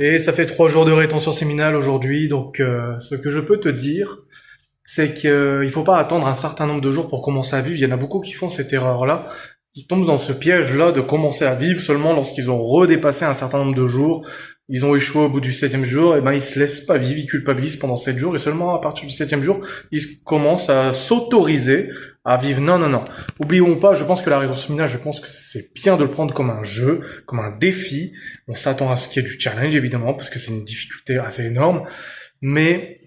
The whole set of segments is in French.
Et ça fait 3 jours de rétention séminale aujourd'hui, donc ce que je peux te dire, c'est qu'il faut pas attendre un certain nombre de jours pour commencer à vivre. Il y en a beaucoup qui font cette erreur-là. Ils tombent dans ce piège-là de commencer à vivre seulement lorsqu'ils ont redépassé un certain nombre de jours. Ils ont échoué au bout du septième jour, et ben ils se laissent pas vivre, ils culpabilisent pendant 7 jours, et seulement à partir du septième jour, ils commencent à s'autoriser à vivre. Non, non, non. Oublions pas, je pense que la rétention séminale, je pense que c'est bien de le prendre comme un jeu, comme un défi. On s'attend à ce qu'il y ait du challenge, évidemment, parce que c'est une difficulté assez énorme, mais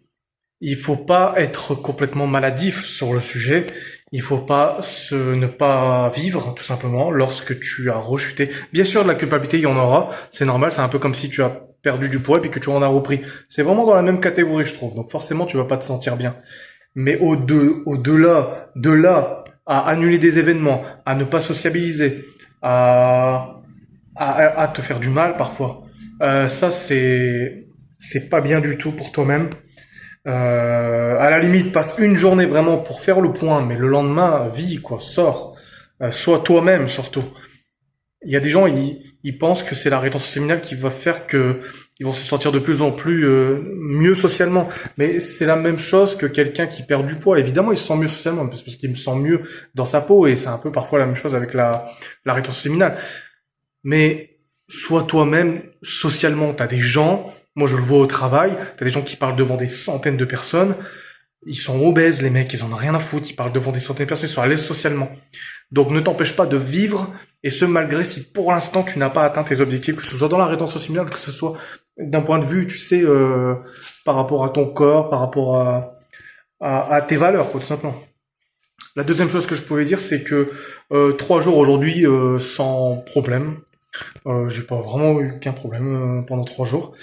il faut pas être complètement maladif sur le sujet. Il faut pas ne pas vivre, tout simplement, lorsque tu as rechuté. Bien sûr, de la culpabilité, il y en aura. C'est normal. C'est un peu comme si tu as perdu du poids et puis que tu en as repris. C'est vraiment dans la même catégorie, je trouve. Donc forcément, tu vas pas te sentir bien. Mais au-delà, de là, à annuler des événements, à ne pas sociabiliser, à te faire du mal parfois. Ça, c'est pas bien du tout pour toi-même. À la limite, passe une journée vraiment pour faire le point, mais le lendemain, vis, quoi, sors. Sois toi-même, surtout. Il y a des gens, ils pensent que c'est la rétention séminale qui va faire que ils vont se sentir de plus en plus mieux socialement. Mais c'est la même chose que quelqu'un qui perd du poids. Évidemment, il se sent mieux socialement, parce qu'il me sent mieux dans sa peau, et c'est un peu parfois la même chose avec la rétention séminale. Mais sois toi-même socialement. T'as des gens, moi je le vois au travail, t'as des gens qui parlent devant des centaines de personnes, ils sont obèses les mecs, ils en ont rien à foutre, ils parlent devant des centaines de personnes, ils sont à l'aise socialement. Donc ne t'empêche pas de vivre, et ce malgré si pour l'instant tu n'as pas atteint tes objectifs, que ce soit dans la rétention séminale, que ce soit d'un point de vue, tu sais, par rapport à ton corps, par rapport à tes valeurs, quoi, tout simplement. La deuxième chose que je pouvais dire, c'est que 3 jours aujourd'hui sans problème. J'ai pas vraiment eu aucun problème pendant 3 jours.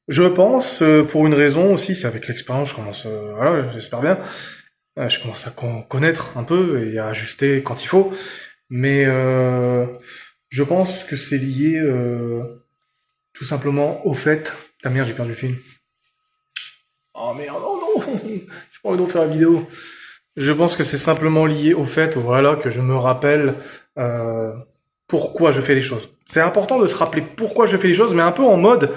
Je pense, pour une raison aussi, c'est avec l'expérience, je commence, voilà, j'espère bien, je commence à connaître un peu et à ajuster quand il faut. Mais je pense que c'est lié tout simplement au fait. Ta mère, j'ai perdu le film. Oh merde, oh non, j'ai pas envie d'en faire la vidéo. Je pense que c'est simplement lié au fait, voilà, que je me rappelle euh, pourquoi je fais les choses. C'est important de se rappeler pourquoi je fais les choses, mais un peu en mode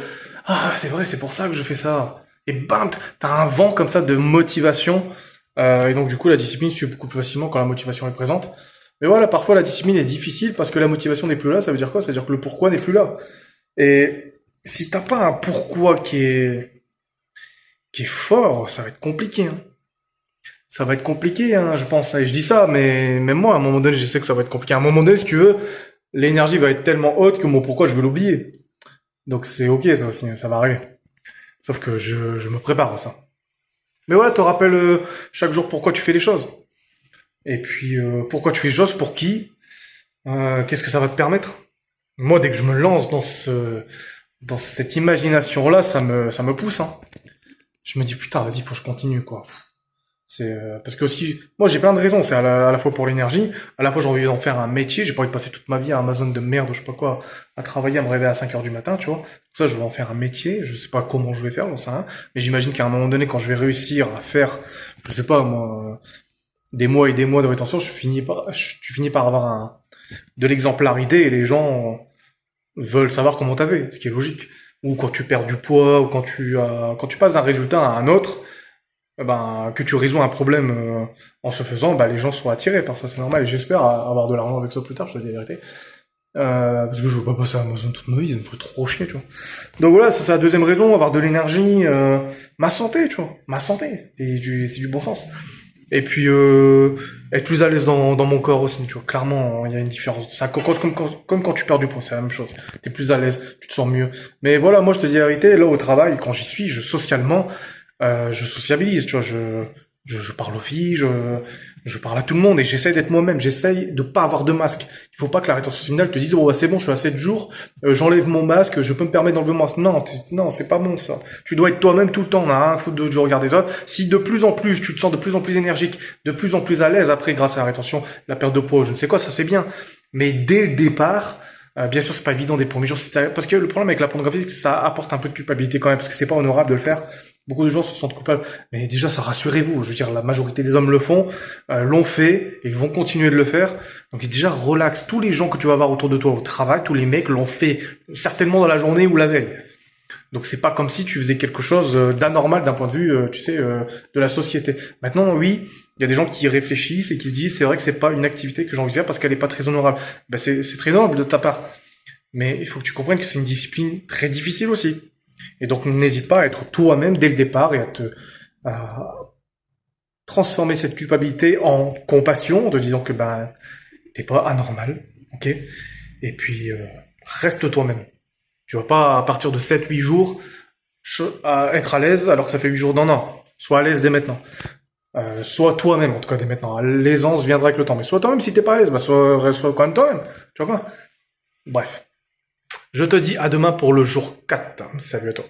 ah c'est vrai, c'est pour ça que je fais ça. Et bam, t'as un vent comme ça de motivation. Et donc du coup la discipline suit beaucoup plus facilement quand la motivation est présente. Mais voilà, parfois la discipline est difficile parce que la motivation n'est plus là. Ça veut dire quoi? Ça veut dire que le pourquoi n'est plus là. Et si t'as pas un pourquoi qui est fort, ça va être compliqué, hein. Ça va être compliqué, hein, je pense. Et je dis ça, mais même moi, à un moment donné, je sais que ça va être compliqué. À un moment donné, si tu veux, l'énergie va être tellement haute que mon pourquoi, je vais l'oublier. Donc c'est ok, ça aussi, ça va arriver. Sauf que je me prépare à ça. Mais voilà, te rappelle chaque jour pourquoi tu fais les choses. Et puis, pourquoi tu fais les choses, pour qui, qu'est-ce que ça va te permettre. Moi, dès que je me lance dans cette imagination-là, ça me pousse, hein. Je me dis, putain, vas-y, faut que je continue, quoi. C'est parce que aussi, moi j'ai plein de raisons. C'est à la fois pour l'énergie, à la fois j'ai envie d'en faire un métier. J'ai pas envie de passer toute ma vie à Amazon de merde, ou je sais pas quoi, à travailler, à me réveiller à 5 heures du matin, tu vois. Pour ça, je veux en faire un métier. Je sais pas comment je vais faire, j'en sais rien. Mais j'imagine qu'à un moment donné, quand je vais réussir à faire, je sais pas moi, des mois et des mois de rétention, tu finis par avoir de l'exemplarité et les gens veulent savoir comment t'as fait, ce qui est logique. Ou quand tu perds du poids, ou quand tu passes d'un résultat à un autre que tu résous un problème en se faisant, les gens sont attirés par ça, c'est normal. Et j'espère avoir de l'argent avec ça plus tard, je te dis la vérité. Parce que je veux pas passer à Amazon toute ma vie, ça me ferait trop chier, tu vois. Donc voilà, c'est la deuxième raison, avoir de l'énergie, ma santé, tu vois, ma santé, c'est du bon sens. Et puis être plus à l'aise dans mon corps aussi, tu vois. Clairement, il y a une différence. Ça, comme quand tu perds du poids, c'est la même chose. T'es plus à l'aise, tu te sens mieux. Mais voilà, moi je te dis la vérité, là au travail, quand j'y suis, socialement, je sociabilise, tu vois, je parle aux filles, je parle à tout le monde et j'essaye d'être moi-même, j'essaye de pas avoir de masque. Il faut pas que la rétention séminale te dise, oh, c'est bon, je suis à 7 jours, j'enlève mon masque, je peux me permettre d'enlever mon masque. Non, non, c'est pas bon, ça. Tu dois être toi-même tout le temps, on a rien à foutre du regard des autres. Si de plus en plus, tu te sens de plus en plus énergique, de plus en plus à l'aise après, grâce à la rétention, la perte de poids, je ne sais quoi, ça c'est bien. Mais dès le départ, bien sûr, c'est pas évident des premiers jours, parce que le problème avec la pornographie, c'est que ça apporte un peu de culpabilité quand même, parce que c'est pas honorable de le faire. Beaucoup de gens se sentent coupables, mais déjà, ça rassurez-vous. Je veux dire, la majorité des hommes le font, l'ont fait et vont continuer de le faire. Donc déjà, relax. Tous les gens que tu vas voir autour de toi au travail, tous les mecs l'ont fait certainement dans la journée ou la veille. Donc c'est pas comme si tu faisais quelque chose d'anormal d'un point de vue, tu sais, de la société. Maintenant, oui, il y a des gens qui réfléchissent et qui se disent, c'est vrai que c'est pas une activité que j'ai envie de faire parce qu'elle est pas très honorable. Ben c'est très noble de ta part. Mais il faut que tu comprennes que c'est une discipline très difficile aussi. Et donc n'hésite pas à être toi-même dès le départ et à transformer cette culpabilité en compassion, en te disant que ben t'es pas anormal, ok? Et puis reste toi-même. Tu vas pas à partir de 7, 8 jours à être à l'aise alors que ça fait 8 jours. Non, non. Sois à l'aise dès maintenant. Sois toi-même en tout cas dès maintenant. L'aisance viendra avec le temps. Mais sois toi-même si t'es pas à l'aise, bah sois quand même toi-même. Tu vois quoi? Bref. Je te dis à demain pour le jour 4. Salut à toi.